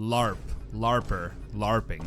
LARP, LARPer, LARPing.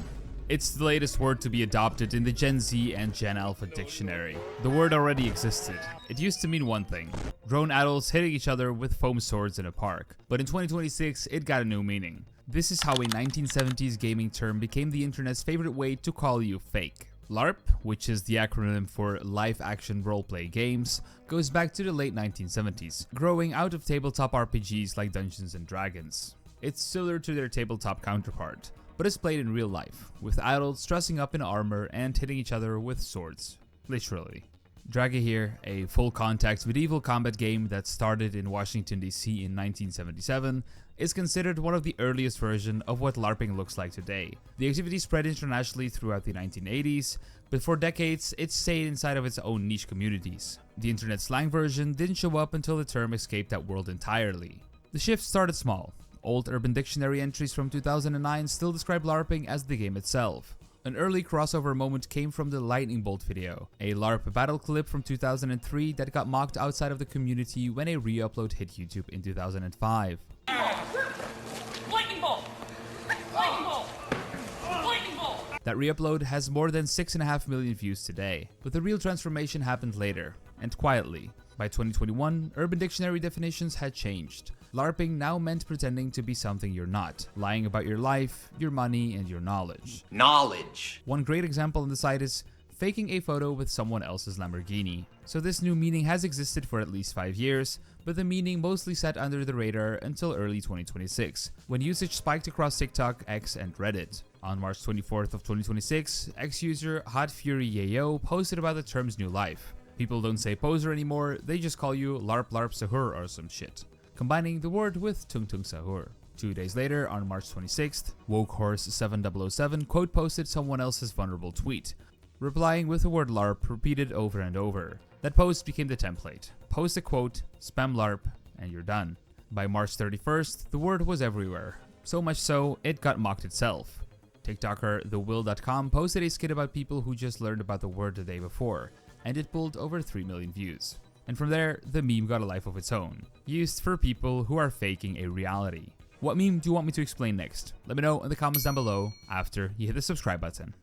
It's the latest word to be adopted in the Gen Z and Gen Alpha dictionary. The word already existed. It used to mean one thing: grown adults hitting each other with foam swords in a park. But in 2026, it got a new meaning. This is how a 1970s gaming term became the internet's favorite way to call you fake. LARP, which is the acronym for Live Action Roleplay Games, goes back to the late 1970s, growing out of tabletop RPGs like Dungeons & Dragons. It's similar to their tabletop counterpart, but is played in real life, with adults dressing up in armor and hitting each other with swords. Literally. Draga here, a full-contact medieval combat game that started in Washington DC in 1977, is considered one of the earliest versions of what LARPing looks like today. The activity spread internationally throughout the 1980s, but for decades it stayed inside of its own niche communities. The internet slang version didn't show up until the term escaped that world entirely. The shift started small. Old Urban Dictionary entries from 2009 still describe LARPing as the game itself. An early crossover moment came from the Lightning Bolt video, a LARP battle clip from 2003 that got mocked outside of the community when a re-upload hit YouTube in 2005. Lightning Bolt! Lightning Bolt! Lightning Bolt! That re-upload has more than 6.5 million views today, but the real transformation happened later, and quietly. By 2021, Urban Dictionary definitions had changed. LARPing now meant pretending to be something you're not, lying about your life, your money, and your knowledge. One great example on the site is faking a photo with someone else's Lamborghini. So this new meaning has existed for at least 5 years, but the meaning mostly sat under the radar until early 2026, when usage spiked across TikTok, X, and Reddit. On March 24th of 2026, X user Hot Fury Yayo posted about the term's new life. People don't say poser anymore, they just call you LARP Sahur or some shit, combining the word with Tung Tung Sahur. 2 days later, on March 26th, WokeHorse7007 quote posted someone else's vulnerable tweet, replying with the word LARP repeated over and over. That post became the template. Post a quote, spam LARP, and you're done. By March 31st, the word was everywhere. So much so, it got mocked itself. TikToker TheWill.com posted a skit about people who just learned about the word the day before, and it pulled over 3 million views. And from there, the meme got a life of its own, used for people who are faking a reality. What meme do you want me to explain next? Let me know in the comments down below after you hit the subscribe button.